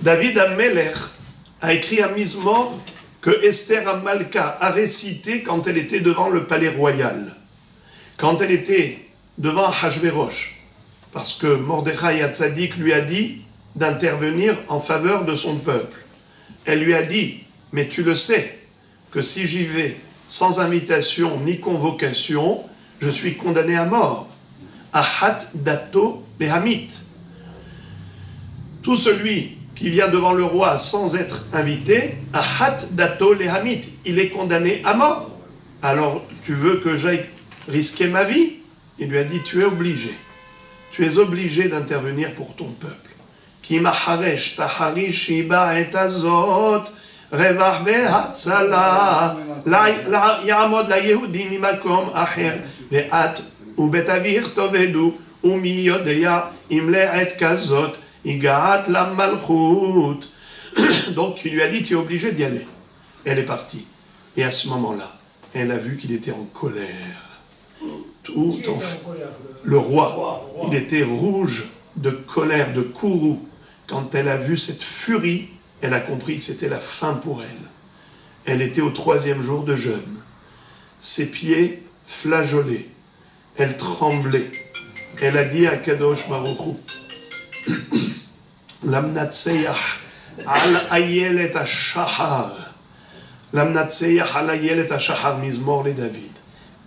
David Amelech a écrit un Mizmor que Esther Amalka a récité quand elle était devant le palais royal, quand elle était devant Hachvérosh, parce que Mordechai Hatzadik lui a dit d'intervenir en faveur de son peuple. Elle lui a dit, mais tu le sais, que si j'y vais sans invitation ni convocation, je suis condamné à mort. Ahat dato lehamit. Tout celui qui vient devant le roi sans être invité, ahat dato lehamit, il est condamné à mort. Alors, tu veux que j'aille risquer ma vie? Il lui a dit, tu es obligé. Tu es obligé d'intervenir pour ton peuple. Ki maharesh taharish shiba et azot, revach behatzala, la yamod la yehudi mimakom acher, ve'at ubet avir tovedu, umi yodeya imle'et kazot, igaat la malchut. Donc il lui a dit, tu es obligé d'y aller. Elle est partie. Et à ce moment-là, elle a vu qu'il était en colère. Le roi, il était rouge de colère, de courroux. Quand elle a vu cette furie, elle a compris que c'était la fin pour elle. Elle était au 3e jour de jeûne. Ses pieds flageolaient. Elle tremblait. Elle a dit à Kadosh Baruch Hu, Lamnatseyach al ayelet ha-shahar. Lamnatseyach al ayelet ha-shahar, Mizmor le David.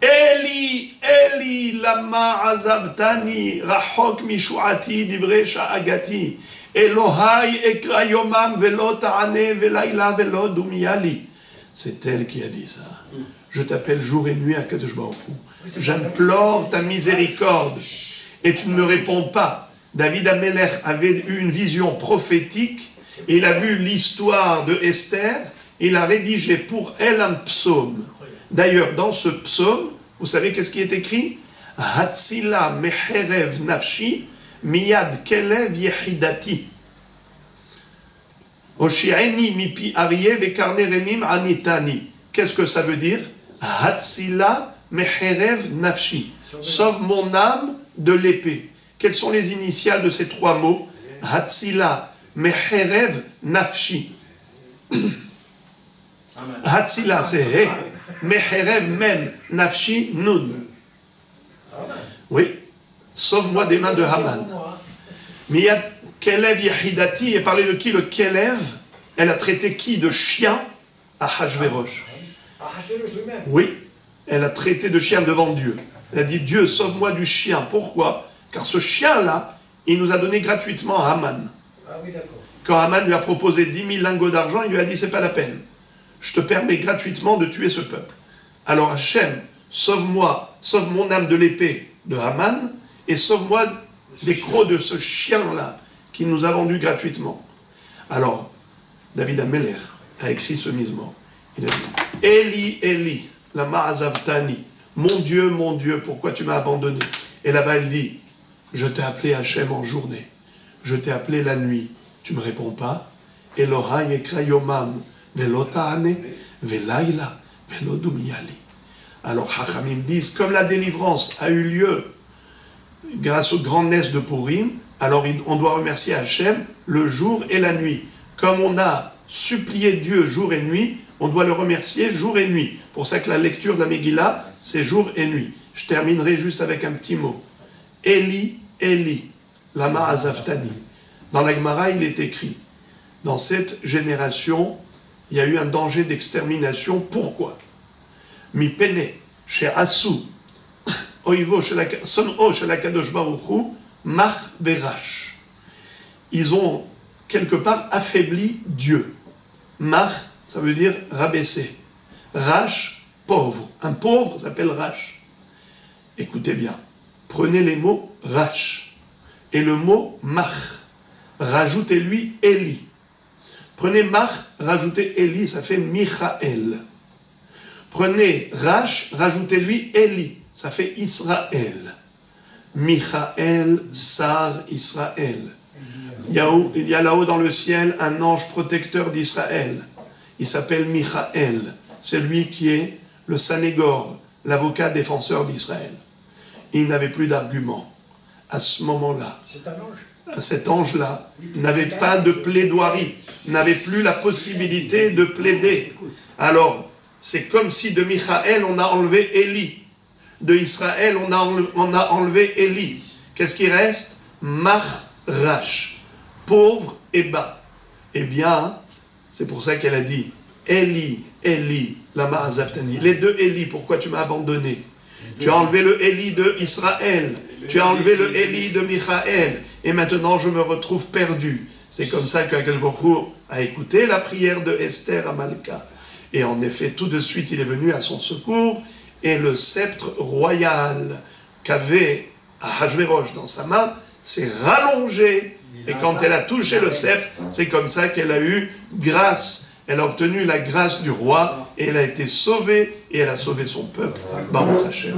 Eli, Eli, lama azavtani, rachok mishuati, divrei sha'agati. Elohai ekra yomam velo ta'ane velayla velo dumiyali. C'est elle qui a dit ça. Je t'appelle jour et nuit à Kadosh Baruch Hu. J'implore ta miséricorde et tu ne me réponds pas. David Amelech avait eu une vision prophétique. Il a vu l'histoire de Esther. Il a rédigé pour elle un psaume. D'ailleurs, dans ce psaume, vous savez qu'est-ce qui est écrit? Hatzila mecherev nafshi miyad kelev yehidati. Oshi'eni mipi aryeh vekarne remim anitani. Qu'est-ce que ça veut dire? Hatzila mecherev nafshi. Sauve mon âme de l'épée. Quelles sont les initiales de ces 3 mots? Hatzila mecherev nafshi. Hatzila c'est he. Mecherev mem, nafshi nun. Oui, sauve-moi des mains de Haman. Miyad kelev yehidati, et parler de qui? Le kelev, elle a traité qui? De chien à Hachvérosh. Oui, elle a traité de chien devant Dieu. Elle a dit, Dieu, sauve-moi du chien. Pourquoi? Car ce chien-là, il nous a donné gratuitement à Haman. Quand Haman lui a proposé 10 000 lingots d'argent, il lui a dit, c'est pas la peine. Je te permets gratuitement de tuer ce peuple. Alors Hachem, sauve-moi, sauve mon âme de l'épée de Haman, et sauve-moi des crocs de ce chien-là, qui nous a vendu gratuitement. Alors, David Amelech a écrit ce Mizmor. Il a dit, Eli, Eli, lama azavtani, mon Dieu, pourquoi tu m'as abandonné? Et là-bas, elle dit, je t'ai appelé Hachem en journée, je t'ai appelé la nuit, tu ne me réponds pas? Elohai ekra yomam, velo ta'ane, velayla, velo dumiyali. Alors, Chachamim disent, comme la délivrance a eu lieu grâce aux grandes nesses de Purim, alors on doit remercier Hachem le jour et la nuit. Comme on a supplié Dieu jour et nuit, on doit le remercier jour et nuit. Pour ça que la lecture de la Megillah, c'est jour et nuit. Je terminerai juste avec un petit mot. Eli, Eli, lama azavtani. Dans la Gemara, il est écrit, dans cette génération, il y a eu un danger d'extermination. Pourquoi? Mi pene, chez Assou, oivo, son o, chez la Kadosh Baruch Hu, mach berash. Ils ont quelque part affaibli Dieu. Mach, ça veut dire rabaisser. Rash, pauvre. Un pauvre s'appelle Rash. Écoutez bien. Prenez les mots Rash et le mot Mach. Rajoutez-lui Eli. Prenez Mach, rajoutez Eli, ça fait Michael. Prenez Rash, rajoutez-lui Eli, ça fait Israël. Michael, Sar, Israël. Il y a là-haut dans le ciel un ange protecteur d'Israël. Il s'appelle Michael. C'est lui qui est le Sanégor, l'avocat défenseur d'Israël. Il n'avait plus d'arguments. À ce moment-là. C'est un ange? cet ange-là n'avait pas de plaidoirie, n'avait plus la possibilité de plaider. Alors, c'est comme si de Michaël, on a enlevé Élie. De Israël, on a enlevé Élie. Qu'est-ce qui reste? Mahrash, pauvre et bas. Eh bien, c'est pour ça qu'elle a dit, Élie, Élie, lama azavtani. Les deux Élie, pourquoi tu m'as abandonné? Tu as enlevé le Élie de Israël, tu as enlevé le Élie de Michaël, et maintenant je me retrouve perdu. C'est comme ça qu'Akadosh Baruch Hu a écouté la prière de Esther à Malka. Et en effet, tout de suite, il est venu à son secours, et le sceptre royal qu'avait Ahashverosh dans sa main s'est rallongé. Et quand elle a touché le sceptre, c'est comme ça qu'elle a eu grâce. Elle a obtenu la grâce du roi, et elle a été sauvée, et elle a sauvé son peuple. Baruch Hashem.